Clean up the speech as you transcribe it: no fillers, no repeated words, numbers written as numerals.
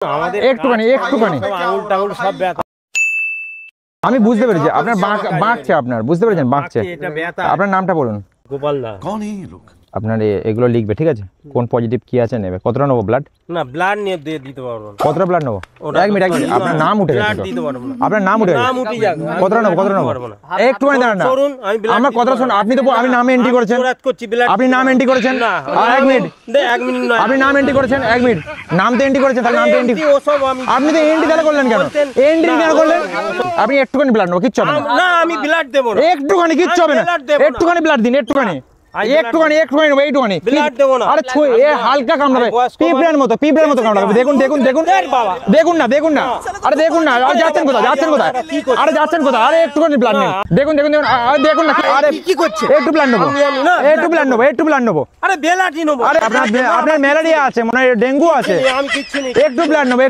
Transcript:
একটুখানি আমি বুঝতে পেরেছি আপনার বাঁকছে, আপনার বুঝতে পেরেছেন বাঁকছে। আপনার নামটা বলুন। গোপাল দা। আপনার এগুলো লিখবে, ঠিক আছে? কোন পজিটিভ কি আছে নেবে। কতটা নেবো ব্লাড? না ব্লাড নিয়ে দিয়ে দিতে পারবো না। কতটা ব্লাড নেবো? এক মিনিট আপনার নাম উঠে গেছে। আপনার নাম উঠে গেছে। কতটা নেবো? একটুখানি দাঁড়ান না, আমার কথা শুনুন। আপনি তো আমি নাম এন্ট্রি করেছেন, আপনি নাম এন্ট্রি করেছেন। এক মিনিট, আপনি নাম এন্ট্রি করেছেন। এক মিনিট, নাম তো এন্ট্রি করেছেন, তাহলে নামটা এন্ট্রি আপনি তো এন্ট্রি তাহলে করলেন কেন? এন্ট্রি কেন করলেন? আপনি একটুখানি ব্লাড নেবো, কিচ্ছু হবে না। আমি ব্লাড দেবো না। একটুখানি, কিচ্ছু হবে না। একটুখানি ব্লাড দিন, একটুখানি একটুখানি নেবো, এইটুখানি। আরে হালকা কামড়াবে, পিঁপড়ের মতো কামড়াবে। দেখুন না। আরে দেখুন না, আর যাচ্ছেন কোথায়? আরে যাচ্ছেন কোথায়? আরে একটুখানি ব্লাড নেন। দেখুন আরে দেখুন না, আরে কি করছে? একটু ব্লাড নেবো। আরে ব্লাডই নেবো। আরে আপনার ম্যালেরিয়া আছে, মনে হয় ডেঙ্গু আছে। একটু ব্লাড নেবো,